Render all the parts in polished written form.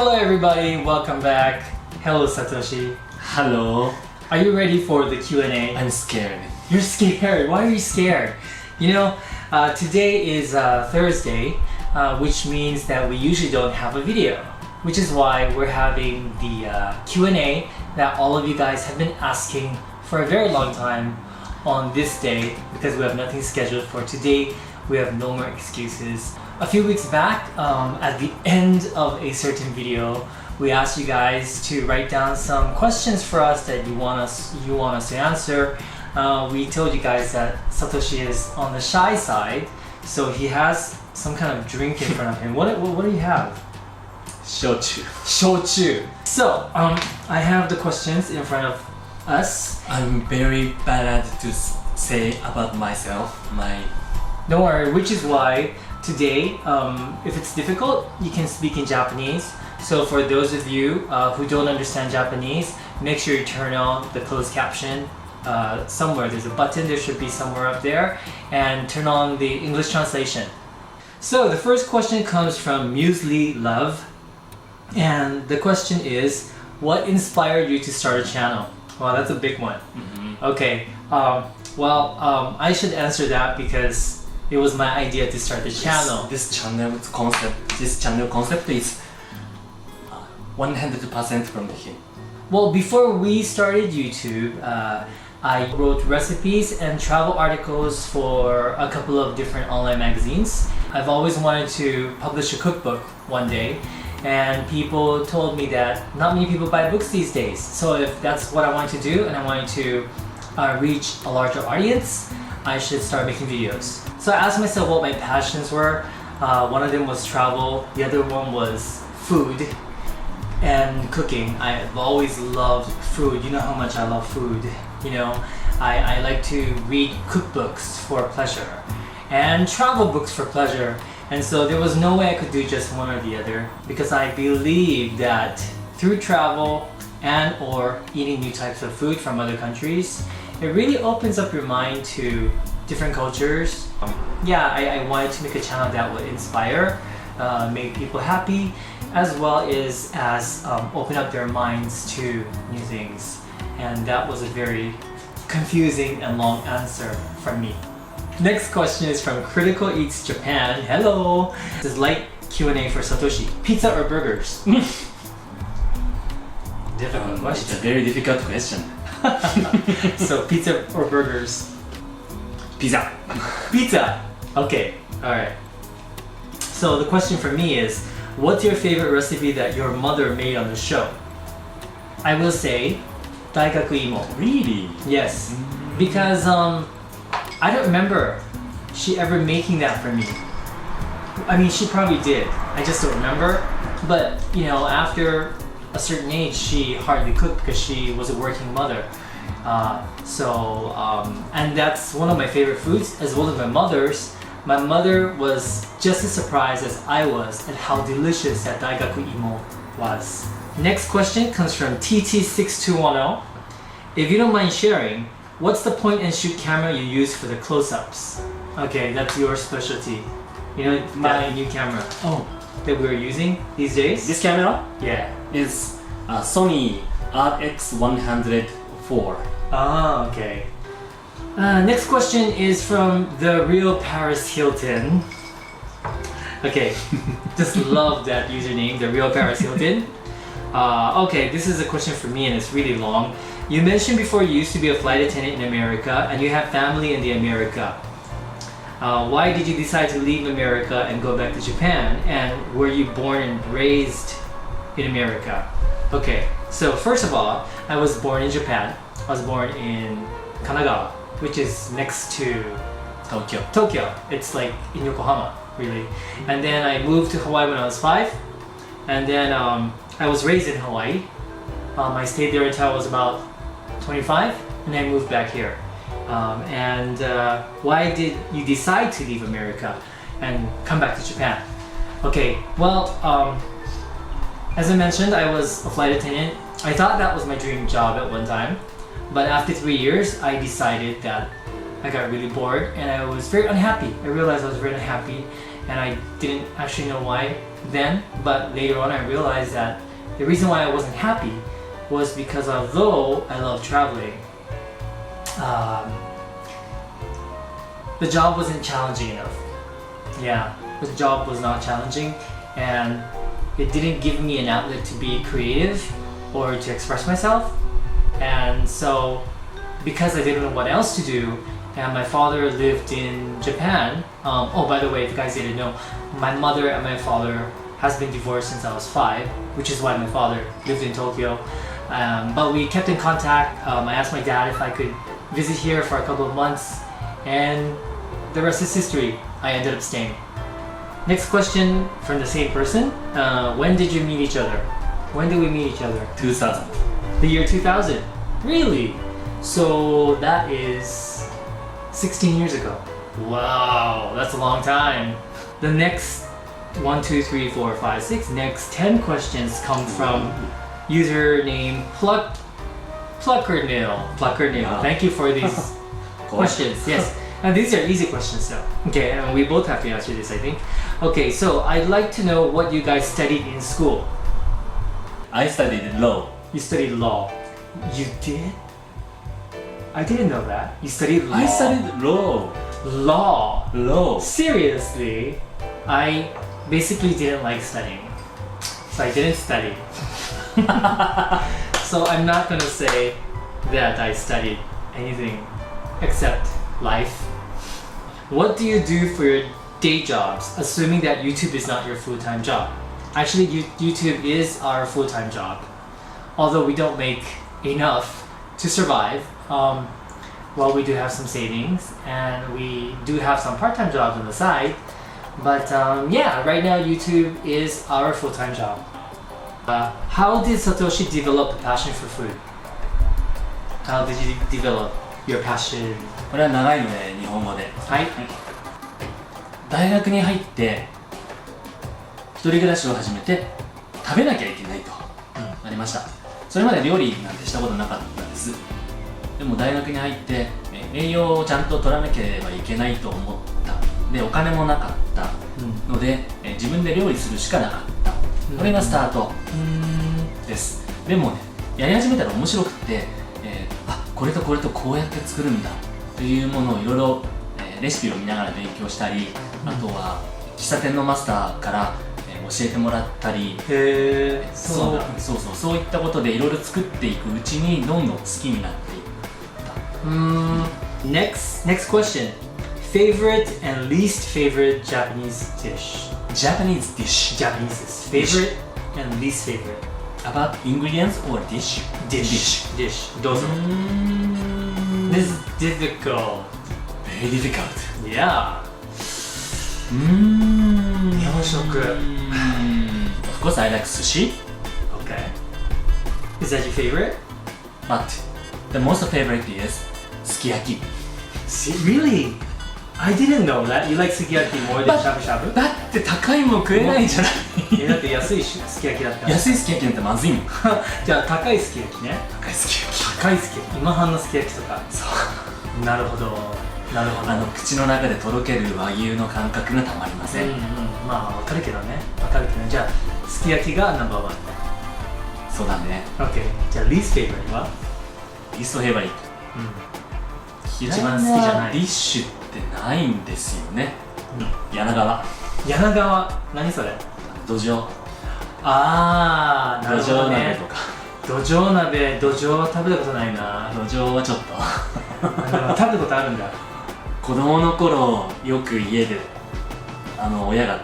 Hello everybody, welcome back. Hello Satoshi. Hello. Are you ready for the Q&A? I'm scared. You're scared? Why are you scared? You know, today is Thursday, which means that we usually don't have a video, which is why we're having the Q&A that all of you guys have been asking for a very long time on this day, because we have nothing scheduled for today. We have no more excuses. A few weeks back, at the end of a certain video, we asked you guys to write down some questions for us that you want us to answer. We told you guys that Satoshi is on the shy side, so he has some kind of drink in front of him. What do you have? Shochu. Shochu. So, I have the questions in front of us. I'm very bad to say about myself. Don't worry, which is why today, if it's difficult, you can speak in Japanese. So for those of you who don't understand Japanese, make sure you turn on the closed caption somewhere. There's a button, there should be somewhere up there, and turn on the English translation. So the first question comes from Muesli Love, and the question is, what inspired you to start a channel? Wow, that's a big one. Okay, I should answer that because it was my idea to start the channel. This channel concept is 100% from him. Well, before we started YouTube, I wrote recipes and travel articles for a couple of different online magazines. I've always wanted to publish a cookbook one day, and people told me that not many people buy books these days. So if that's what I wanted to do and I wanted to reach a larger audience, I should start making videos. So I asked myself what my passions were. One of them was travel, the other one was food and cooking. I've always loved food. You know how much I love food. You know, I like to read cookbooks for pleasure and travel books for pleasure. And so there was no way I could do just one or the other, because I believe that through travel and or eating new types of food from other countries, it really opens up your mind to different cultures. I wanted to make a channel that would inspire, make people happy, as well as open up their minds to new things. And that was a very confusing and long answer from me. Next question is from Critical Eats Japan. Hello! This is light Q&A for Satoshi. Pizza or burgers? Difficult question. It's a very difficult question. So pizza or burgers? Pizza. Pizza! Okay, alright. So the question for me is, what's your favorite recipe that your mother made on the show? I will say, Daigaku Imo. Really? Yes. Because I don't remember she ever making that for me. I mean, she probably did. I just don't remember. But, you know, after a certain age, she hardly cooked because she was a working mother. And that's one of my favorite foods, as well as my mother's. My mother was just as surprised as I was at how delicious that Daigaku Imo was. Next question comes from TT6210. If you don't mind sharing, what's the point and shoot camera you use for the close-ups? Okay, that's your specialty. You know, my new camera. Oh, that we're using these days? This camera? Yeah. Is Sony RX104. Ah, okay. Next question is from the real Paris Hilton. Okay, just love that username, the real Paris Hilton. Okay, this is a question for me and it's really long. You mentioned before you used to be a flight attendant in America and you have family in the America. Why did you decide to leave America and go back to Japan? And were you born and raised in America? Okay, so first of all, I was born in Japan. I was born in Kanagawa, which is next to Tokyo. It's like in Yokohama, really. And then I moved to Hawaii when I was 5. And then I was raised in Hawaii. I stayed there until I was about 25, and I moved back here. Why did you decide to leave America and come back to Japan? Okay, well, as I mentioned, I was a flight attendant. I thought that was my dream job at one time, but after 3 years, I decided that I got really bored and I was very unhappy. I realized I was very unhappy, and I didn't actually know why then, but later on I realized that the reason why I wasn't happy was because although I love traveling, the job wasn't challenging enough. Yeah, the job was not challenging, and it didn't give me an outlet to be creative or to express myself. And so, because I didn't know what else to do, and my father lived in Japan. Oh, by the way, if you guys didn't know, my mother and my father has been divorced since I was 5, which is why my father lived in Tokyo. But we kept in contact. I asked my dad if I could visit here for a couple of months, and the rest is history. I ended up staying. Next question from the same person. When did you meet each other? When did we meet each other? 2000. The year 2000. Really? So that is 16 years ago. Wow, that's a long time. The next 1, 2, 3, 4, 5, 6, next 10 questions come from username Pluckernil. Wow. Thank you for these questions. Yes. And these are easy questions though. Okay, and we both have to answer this, I think. Okay, so I'd like to know what you guys studied in school. I studied law. You studied law. You did? I didn't know that. You studied law. I studied law. Law. Law. Seriously, I basically didn't like studying, so I didn't study. So I'm not gonna say that I studied anything except life. What do you do for your day jobs, assuming that YouTube is not your full-time job? Actually, YouTube is our full-time job, although we don't make enough to survive. Well, we do have some savings, and we do have some part-time jobs on the side. But yeah, right now YouTube is our full-time job. How did Satoshi develop a passion for food? How did you develop your passion? これは長いので日本語で。はい。大学に入って一人暮らしを始めて食べなきゃいけないとなりました。それまで料理なんてしたことなかったです。でも大学に入って栄養をちゃんと取らなければいけないと思った。でお金もなかったので、自分で料理するしかなかった。これがスタートです。でもね、やり始めたら面白くって、これとこれとこうやって作るんだというものをいろいろレシピを見ながら勉強したり、あとは喫茶店のマスターから教えてもらったり、そういったことでいろいろ作っていくうちにどんどん好きになっていった。Next question. Favorite and least favorite Japanese dish. Japanese dish. Japanese dish. Favorite and least favorite. About ingredients or dish? Dish. どうぞ。This is difficult. Very difficult. Yeah. 日本食。Of course, I like sushi. Okay. Is that your favorite? But the most favorite is sukiyaki. Really? I didn't know that. You like sukiyaki more than shabu shabu? だって高いもん食えないじゃない。だって安いすき焼きだったら。安いすき焼きなんてまずいもん。じゃあ高いすき焼きね。高いすき焼き。高いすき焼き。今半のすき焼きとか。そう。なるほど。なるほど。口の中でとろける和牛の感覚がたまりません。まあわかるけどね。わかるけどね。じゃあすき焼きがナンバーワン。そうだね。OK。じゃあリーストフェイバリットは？リーストフェイバリット。一番好きじゃない。ディッシュってないんですよね。柳川。柳川。何それ？土壌。あー、なるほどね。土壌鍋とか。土壌食べたことないな。土壌はちょっと食べたことあるんだ。子供の頃よく家で親が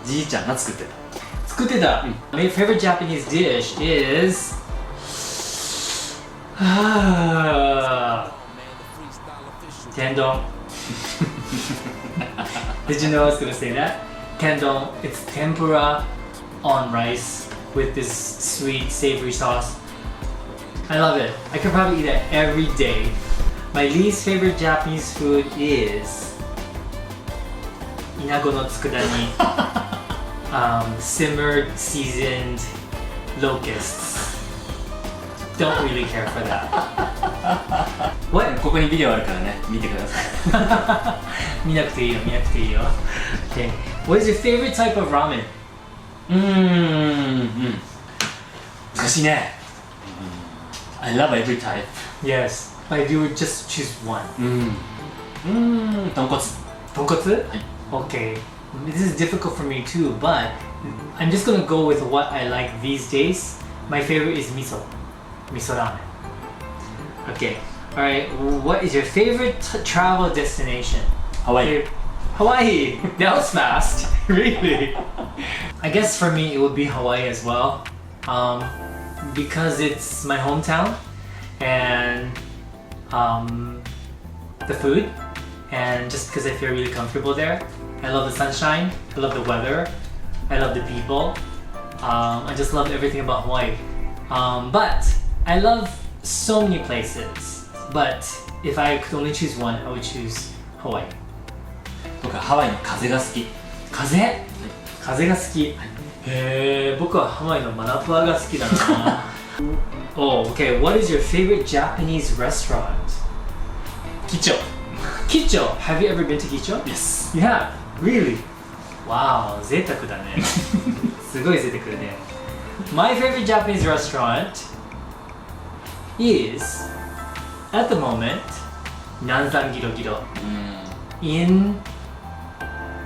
じいちゃんが作ってた。My favorite Japanese dish is tendon. Did you know I was gonna say that? Tendon. It's tempura on rice with this sweet savory sauce. I love it. I could probably eat it every day. My least favorite Japanese food is inago no tsukura ni simmered seasoned locusts. Don't really care for that. What? ここにビデオあるからね、見てください。見なくていいよ、見なくていいよ。Okay. What is your favorite type of ramen? 難しいね。I love every type. Yes. But if you would just choose one. 豚骨。豚骨? Okay. This is difficult for me too, but I'm just gonna go with what I like these days. My favorite is miso. Miso ramen. Okay. Alright, what is your favorite travel destination? Hawaii. Hawaii! That was fast. Really? I guess for me it would be Hawaii as well. Because it's my hometown and the food, and just because I feel really comfortable there. I love the sunshine, I love the weather, I love the people. I just love everything about Hawaii. But I love so many places. But if I could only choose one, I would choose Hawaii. 僕はハワイの風が好き。風？風が好き。へえ、僕はハワイのマナプアが好きだな。Oh, okay. What is your favorite Japanese restaurant? 吉兆。Kicho. Have you ever been to Kicho? Yes. You have? Really? Wow, 贅沢だね。すごい贅沢だね。My favorite Japanese restaurant is, at the moment, Nanzan Giro Giro in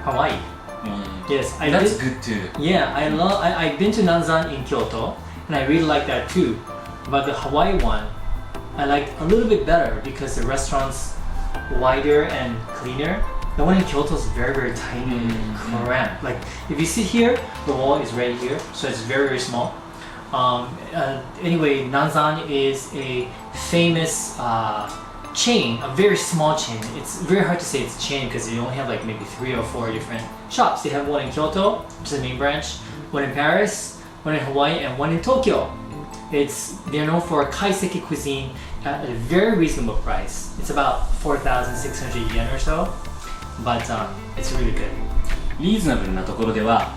Hawaii. Yes, That's good too. Yeah, I've been to Nanzan in Kyoto, and I really like that too. But the Hawaii one, I like a little bit better because the restaurant's wider and cleaner. The one in Kyoto is very, very tiny and cramped. Like if you sit here, the wall is right here, so it's very, very small. Anyway, Nanzan is a famous chain, a very small chain. It's very hard to say it's a chain because you only have like maybe 3 or 4 different shops. They have one in Kyoto, which is the main branch, one in Paris, one in Hawaii, and one in Tokyo. They're known for kaiseki cuisine at a very reasonable price. It's about 4,600 yen or so, but it's really good. リーズナブルなところでは、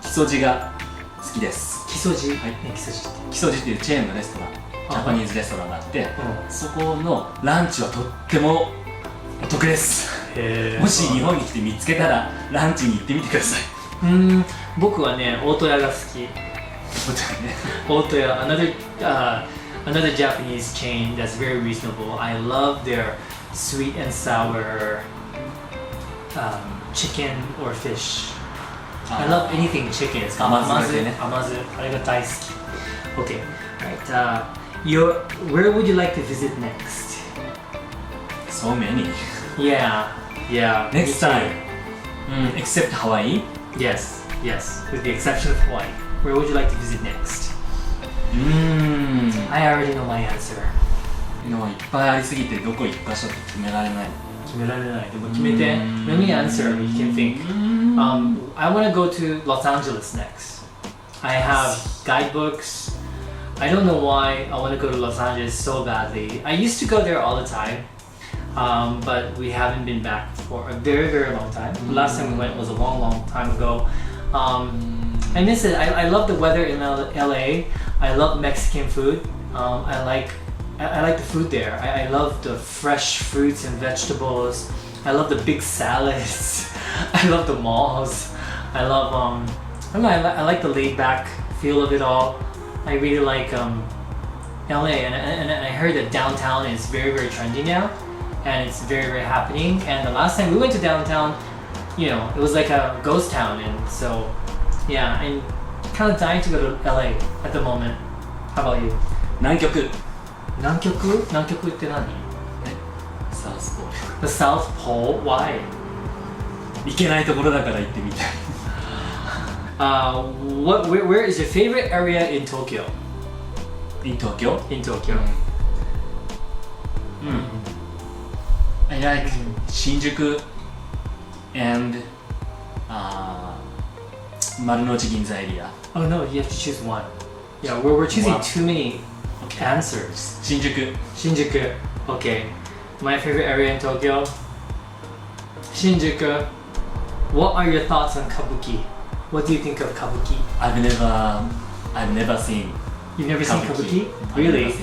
木曽路が好きです。木曽路？はい。木曽路っていうチェーンのレストラン、ジャパニーズレストランがあって、そこのランチはとってもお得です。もし日本に来て見つけたらランチに行ってみてください。僕はね、大戸屋が好き。大戸屋、another Japanese chain that's very reasonable. I love their sweet and sour chicken or fish. I love anything chicken. 甘酢ね。甘酢、あれが大好き。Okay, right. Where would you like to visit next? So many. Yeah. Next time. Except Hawaii? Yes. With the exception of Hawaii. Where would you like to visit next? I already know my answer. もういっぱいありすぎてどこ行くか所って決められない。決められない。でも決めて。Let me answer. You can think. I want to go to Los Angeles next. I have guidebooks. I don't know why I want to go to Los Angeles so badly. I used to go there all the time, but we haven't been back for a very, very long time. The last time we went was a long, long time ago. I miss it. I love the weather in LA. I love Mexican food. I like the food there. I love the fresh fruits and vegetables. I love the big salads. I love the malls. I love I don't know, I like the laid back feel of it all. I really like LA, and I heard that downtown is very, very trendy now, and it's very, very happening. And the last time we went to downtown, it was like a ghost town, and so yeah, I'm kind of dying to go to LA at the moment. How about you? 南極。南極？南極って何？サウスポール。The South Pole? Why? 行けないところだから行ってみたい。Where is your favorite area in Tokyo? In Tokyo? In Tokyo. I like Shinjuku and Marunouchi Ginza area. Oh no, you have to choose one. Yeah, we're choosing too many answers. Shinjuku. Okay. My favorite area in Tokyo? Shinjuku. What are your thoughts on Kabuki? What do you think of Kabuki? I've never seen. You've never seen Kabuki? Really?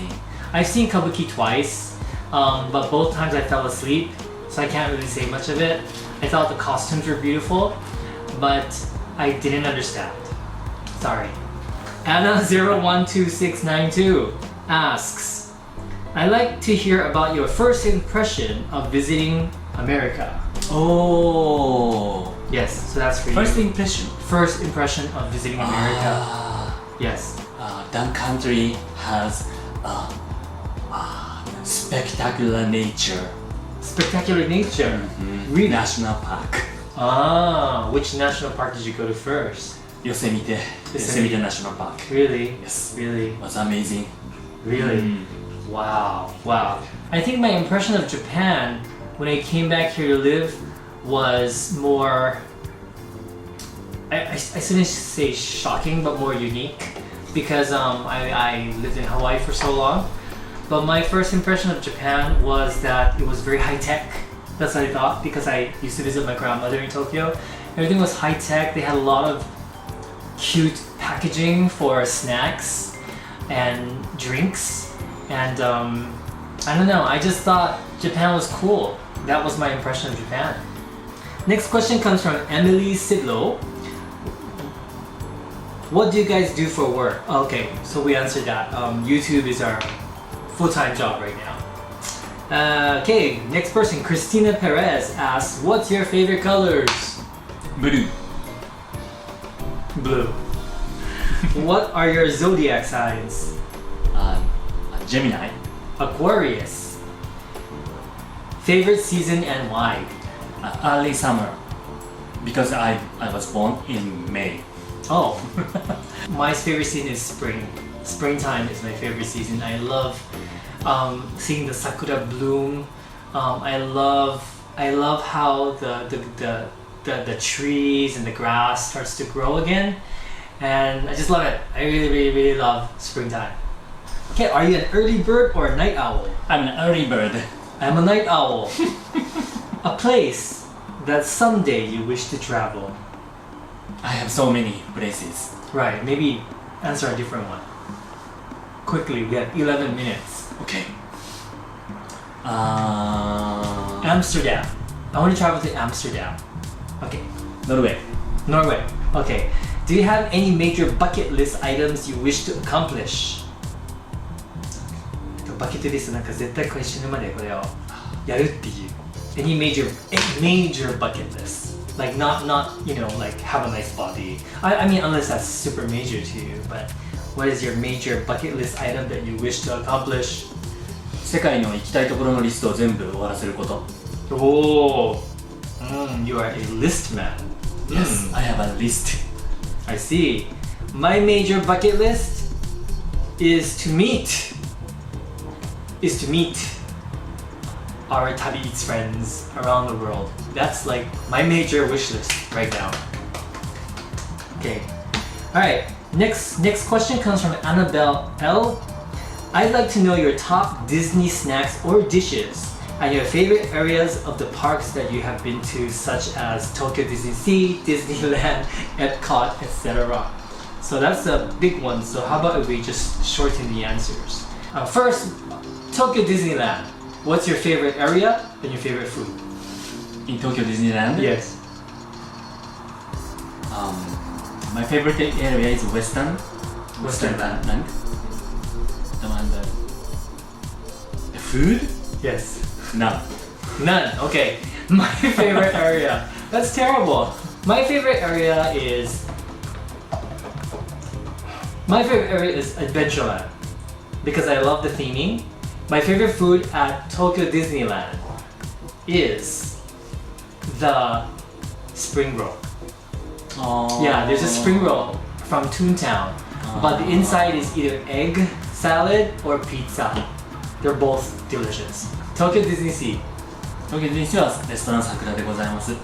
I've seen Kabuki twice. but both times I fell asleep, so I can't really say much of it. I thought the costumes were beautiful, but I didn't understand. Sorry. Anna012692 asks, I'd like to hear about your first impression of visiting America. Oh. Yes, so that's for you. First impression. First impression of visiting America. Yes. That country has spectacular nature. Spectacular nature. Really? National park. Which national park did you go to first? Yosemite National Park. Really? Yes. Really? It was amazing. Really? Wow. I think my impression of Japan when I came back here to live was more, I shouldn't say shocking, but more unique, because I lived in Hawaii for so long. But my first impression of Japan was that it was very high-tech. That's what I thought, because I used to visit my grandmother in Tokyo. Everything was high-tech. They had a lot of cute packaging for snacks and drinks. And I don't know, I just thought Japan was cool. That was my impression of Japan. Next question comes from Emily Sidlow. What do you guys do for work? Okay, so we answered that. YouTube is our full-time job right now. Okay, next person, Christina Perez asks, what's your favorite colors? Blue. Blue. What are your zodiac signs? Gemini. Aquarius. Favorite season and why? Early summer. Because I was born in May. Oh. My favorite season is spring. Springtime is my favorite season. I love seeing the sakura bloom. I love how the trees and the grass starts to grow again, and I just love it. I really love springtime. Okay, are you an early bird or a night owl? I'm an early bird. I'm a night owl. A place that someday you wish to travel. I have so many places. Right, maybe answer a different one. Quickly, we have 11 minutes. Okay. Amsterdam. I want to travel to Amsterdam. Okay. Norway. Norway. Okay. Do you have any major bucket list items you wish to accomplish? バケットリストなんか絶対これ死ぬまでこれをやるっていう any major bucket list, like not you know, like have a nice body. I mean, unless that's super major to you, but what is your major bucket list item that you wish to accomplish? 世界の行きたいところのリストを全部終わらせること。Oh, you are a list man. Yes, I have a list. I see. My major bucket list is to meet our Tabieats friends around the world. That's like my major wish list right now. Okay. Alright, next question comes from Annabelle L. I'd like to know your top Disney snacks or dishes and your favorite areas of the parks that you have been to, such as Tokyo Disney Sea, Disneyland, Epcot, etc. So that's a big one, so how about if we just shorten the answers? First, Tokyo Disneyland. What's your favorite area and your favorite food? In Tokyo Disneyland? Yes. My favorite area is Western Land. And the food? Yes. None. None. Okay. My favorite area. That's terrible. My favorite area is Adventureland because I love the theming. My favorite food at Tokyo Disneyland is the spring roll. Oh. Yeah, there's a spring roll from Toontown, but the inside is either egg salad or pizza. They're both delicious. Tokyo Disney Sea. 東京ディズニーシーはレストラン桜でございます。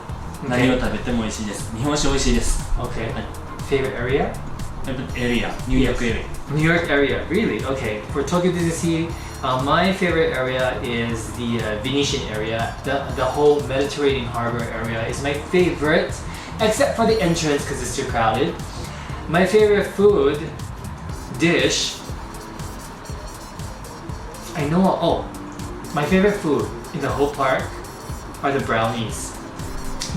何を食べても美味しいです。日本酒美味しいです。Okay. はい。 Favorite area? Favorite area, New York area. New York area, really? Okay. For Tokyo Disney Sea, my favorite area is the Venetian area. The whole Mediterranean harbor area is my favorite, except for the entrance because it's too crowded. My favorite food dish, I know. Oh, My favorite food in the whole park are the brownies.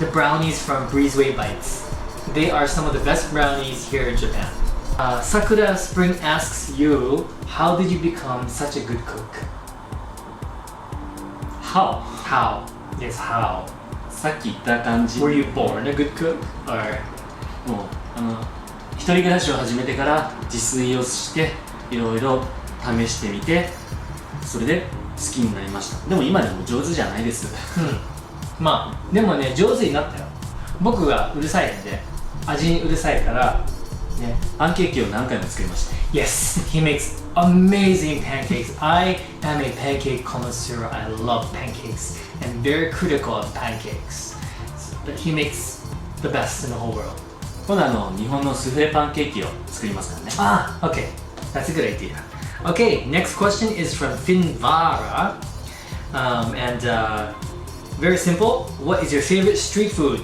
The brownies from Breezeway Bites. They are some of the best brownies here in Japan. Sakura Spring asks you, how did you become such a good cook? How? How? Yes, how? さっき言った感じ。 Were you born a good cook? Or もう一人暮らしを始めてから自炊をしていろいろ試してみて、それで好きになりました。でも今でも上手じゃないです。まあでもね、上手になったよ。僕がうるさいんで、味にうるさいからね。パンケーキを何回も作りました。 Yes, he makes amazing pancakes. I am a pancake connoisseur. I love pancakes and very critical of pancakes. But he makes the best in the whole world. 今度日本のスフレパンケーキを作りますからね。Ah, okay. That's a good idea. Okay, next question is from Finvara. Very simple. What is your favorite street food?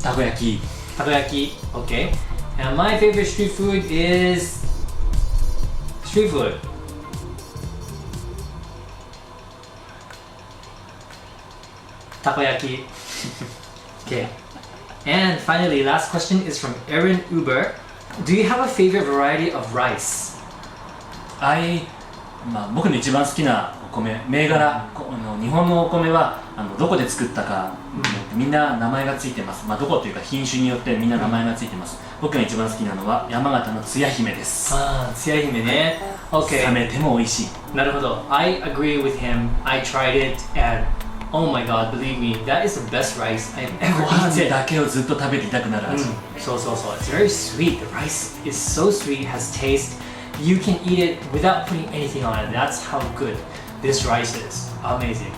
たこ焼き。 Takoyaki. Okay. And my favorite street food is street food. Takoyaki. Okay. And finally, last question is from Aaron Uber. Do you have a favorite variety of rice? 僕の一番好きなお米、銘柄、日本のお米はどこで作ったか、みんな名前がついてます。どこというか品種によってみんな名前がついてます。僕が一番好きなのは山形のつや姫です。Tsuyahimeね。Okay. 冷めても美味しい。なるほど。I agree with him. I tried it and oh my god, believe me, that is the best rice I've ever ご飯 eaten. だけをずっと食べていたくなる味。So it's very sweet. The rice is so sweet, has taste. You can eat it without putting anything on it. That's how good this rice is. Amazing.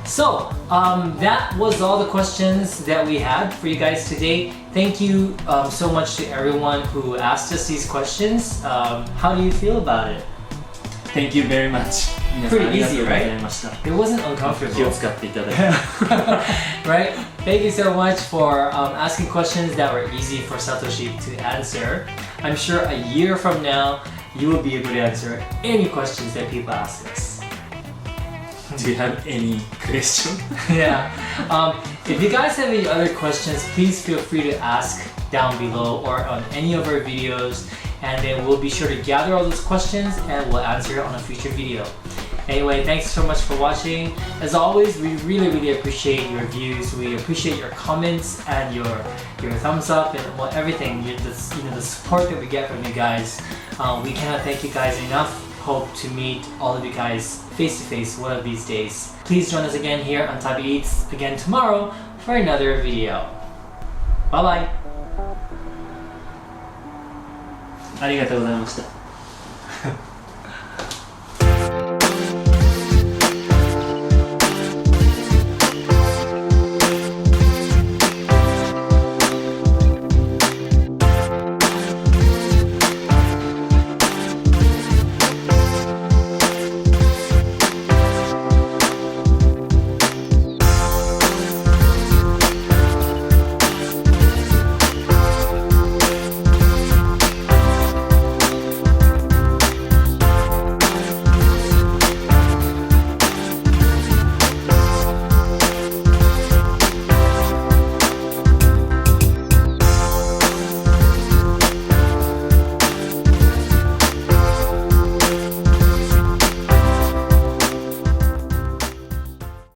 So that was all the questions that we had for you guys today. Thank you so much to everyone who asked us these questions. How do you feel about it? Thank you very much. Pretty easy, right? 皆さんありがとうございました。 It wasn't uncomfortable. 気を使っていただいて。Right? Thank you so much for asking questions that were easy for Satoshi to answer. I'm sure a year from now, you will be able to answer any questions that people ask us. Do you have any question? Yeah. If you guys have any other questions, please feel free to ask down below or on any of our videos, and then we'll be sure to gather all those questions and we'll answer it on a future video. Anyway, thanks so much for watching. As always, we really appreciate your views. We appreciate your comments and your thumbs up and everything. The support that we get from you guys. We cannot thank you guys enough. Hope to meet all of you guys face to face one of these days. Please join us again here on Tabieats again tomorrow for another video. Bye bye. ありがとうございました。